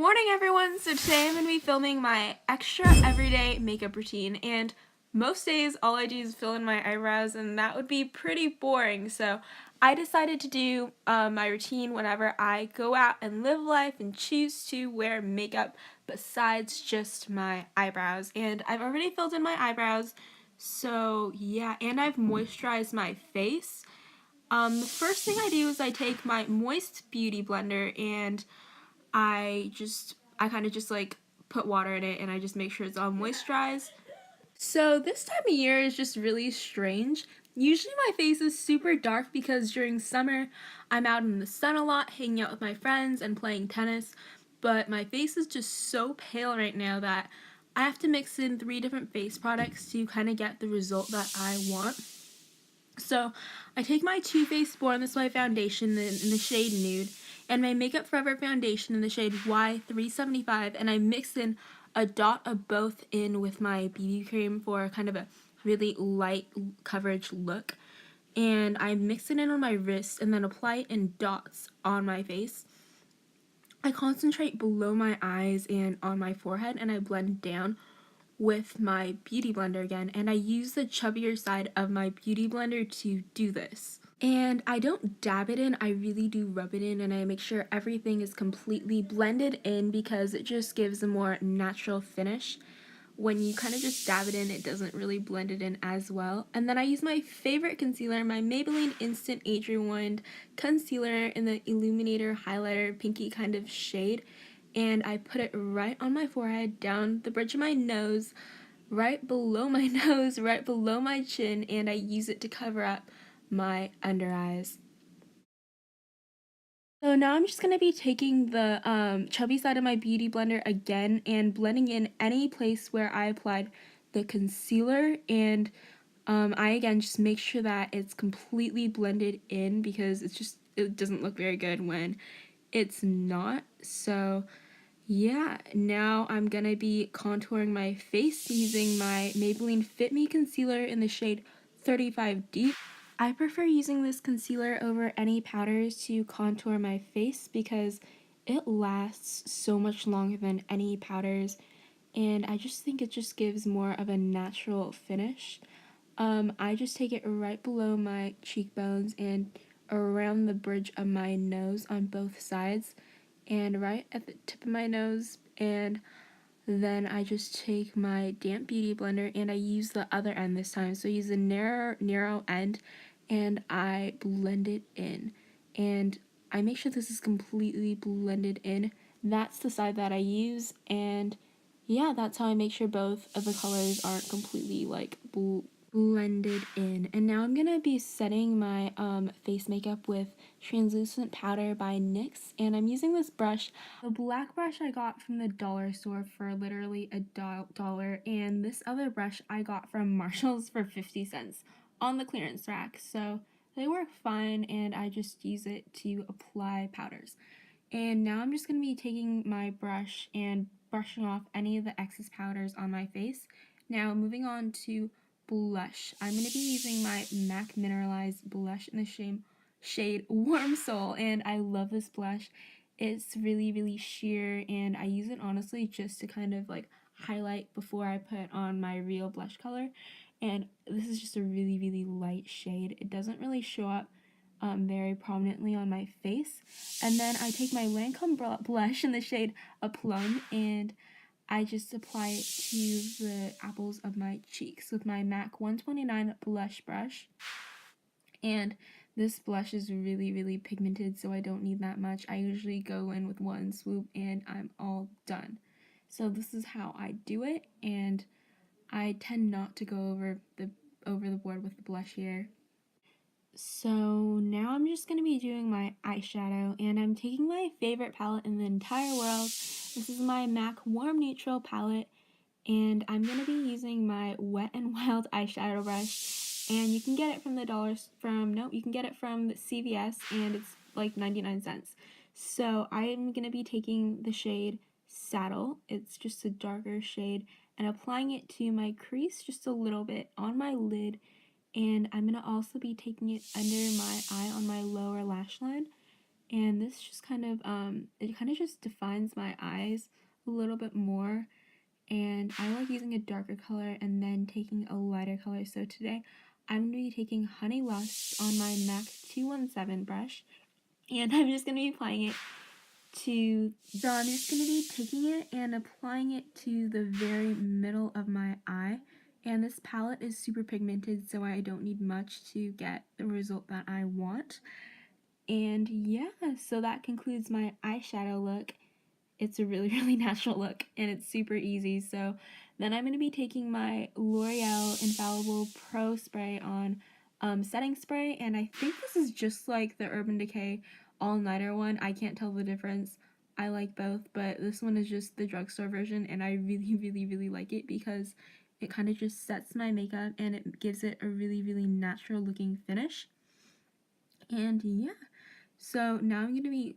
morning everyone! So today I'm going to be filming my extra everyday makeup routine, and most days all I do is fill in my eyebrows and that would be pretty boring, so I decided to do my routine whenever I go out and live life and choose to wear makeup besides just my eyebrows. And I've already filled in my eyebrows, so yeah, and I've moisturized my face. The first thing I do is I take my Moist Beauty Blender and I kind of just like put water in it and I just make sure it's all moisturized. So this time of year is just really strange. Usually my face is super dark because during summer I'm out in the sun a lot, hanging out with my friends and playing tennis, but my face is just so pale right now that I have to mix in 3 different face products to kind of get the result that I want. So I take my Too Faced Born This Way foundation in the shade Nude and my Makeup Forever foundation in the shade Y375, and I mix in a dot of both in with my BB cream for kind of a really light coverage look. And I mix it in on my wrist and then apply it in dots on my face. I concentrate below my eyes and on my forehead, and I blend down with my beauty blender again, and I use the chubbier side of my beauty blender to do this. And I don't dab it in, I really do rub it in, and I make sure everything is completely blended in because it just gives a more natural finish. When you kind of just dab it in, it doesn't really blend it in as well. And then I use my favorite concealer, my Maybelline Instant Age Rewind concealer in the Illuminator highlighter pinky kind of shade, and I put it right on my forehead, down the bridge of my nose, right below my nose, right below my chin, and I use it to cover up my under eyes. So now I'm just going to be taking the chubby side of my beauty blender again and blending in any place where I applied the concealer, and I again just make sure that it's completely blended in because it doesn't look very good when it's not. So yeah, now I'm gonna be contouring my face using my Maybelline Fit Me Concealer in the shade 35 Deep. I prefer using this concealer over any powders to contour my face because it lasts so much longer than any powders, and I just think it just gives more of a natural finish. I just take it right below my cheekbones and around the bridge of my nose on both sides and right at the tip of my nose, and then I just take my damp beauty blender and I use the other end this time. So I use the narrow end and I blend it in, and I make sure this is completely blended in. That's the side that I use, and yeah, that's how I make sure both of the colors aren't completely like blended in. And now I'm gonna be setting my face makeup with translucent powder by NYX, and I'm using this brush, the black brush I got from the dollar store for literally $1, and this other brush I got from Marshall's for 50 cents on the clearance rack. So they work fine and I just use it to apply powders. And now I'm just going to be taking my brush and brushing off any of the excess powders on my face. Now moving on to blush. I'm going to be using my MAC Mineralize Blush in the shade Warm Soul, and I love this blush. It's really sheer, and I use it honestly just to kind of like highlight before I put on my real blush color. And this is just a really light shade. It doesn't really show up very prominently on my face. And then I take my Lancôme blush in the shade Aplum and I just apply it to the apples of my cheeks with my MAC 129 blush brush. And this blush is really pigmented, so I don't need that much. I usually go in with one swoop and I'm all done. So this is how I do it, and I tend not to go over the board with the blush here. So now I'm just going to be doing my eyeshadow, and I'm taking my favorite palette in the entire world. This is my MAC Warm Neutral Palette, and I'm going to be using my Wet n Wild eyeshadow brush, and you can get it from you can get it from CVS, and it's like 99 cents. So I'm going to be taking the shade Saddle, it's just a darker shade, and applying it to my crease just a little bit on my lid. And I'm going to also be taking it under my eye on my lower lash line. and this just kind of it kind of just defines my eyes a little bit more, and I like using a darker color and then taking a lighter color. So today I'm going to be taking Honey Lust on my MAC 217 brush, and I'm just going to be applying it so I'm just going to be taking it and applying it to the very middle of my eye. And this palette is super pigmented, so I don't need much to get the result that I want. And yeah, so that concludes my eyeshadow look. It's a really, really natural look, and it's super easy. So then I'm going to be taking my L'Oreal Infallible Pro Spray on setting spray, and I think this is just like the Urban Decay All-Nighter one. I can't tell the difference. I like both, but this one is just the drugstore version, and I really, really, really like it because it kind of just sets my makeup and it gives it a really, really natural looking finish. And yeah, so now I'm gonna be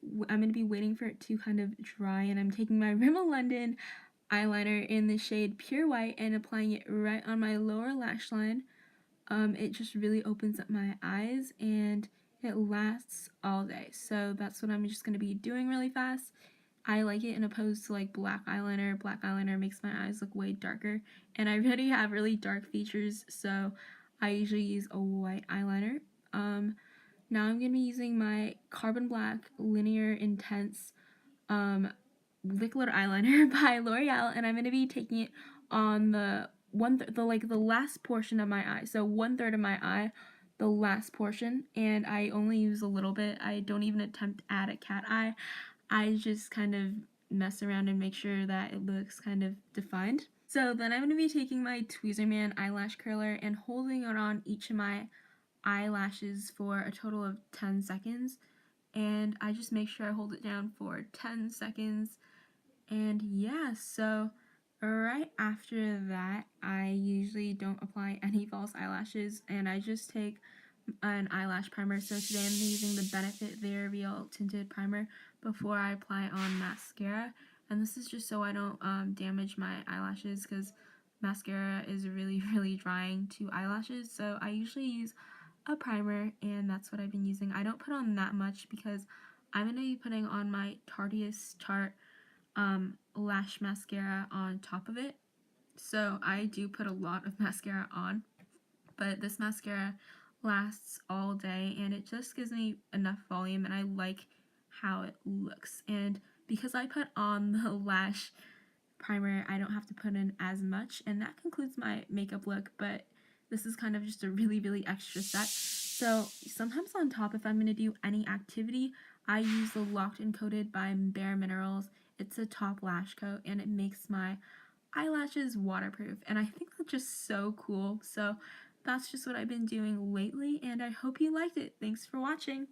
waiting for it to kind of dry, and I'm taking my Rimmel London eyeliner in the shade Pure White and applying it right on my lower lash line. It just really opens up my eyes and it lasts all day. So that's what I'm just gonna be doing really fast. I like it in opposed to like black eyeliner. Black eyeliner makes my eyes look way darker, and I already have really dark features, so I usually use a white eyeliner. Now I'm going to be using my Carbon Black Lineur Intense liquid eyeliner by L'Oreal, and I'm going to be taking it on the the last portion of my eye. So 1/3 of my eye, the last portion, and I only use a little bit. I don't even attempt to add a cat eye. I just kind of mess around and make sure that it looks kind of defined. So then I'm going to be taking my Tweezerman eyelash curler and holding it on each of my eyelashes for a total of 10 seconds, and I just make sure I hold it down for 10 seconds. And yeah, so right after that I usually don't apply any false eyelashes, and I just take an eyelash primer. So today I'm using the Benefit Very Real Tinted Primer before I apply on mascara, and this is just so I don't damage my eyelashes, because mascara is really, really drying to eyelashes. So I usually use a primer, and that's what I've been using. I don't put on that much because I'm going to be putting on my Tarte lash mascara on top of it. So I do put a lot of mascara on, but this mascara lasts all day and it just gives me enough volume, and I like how it looks. And because I put on the lash primer, I don't have to put in as much, and that concludes my makeup look. But this is kind of just a really, really extra set. So sometimes on top, if I'm going to do any activity, I use the Locked and Coated by BareMinerals. It's a top lash coat, and it makes my eyelashes waterproof, and I think that's just so cool. So that's just what I've been doing lately, and I hope you liked it. Thanks for watching.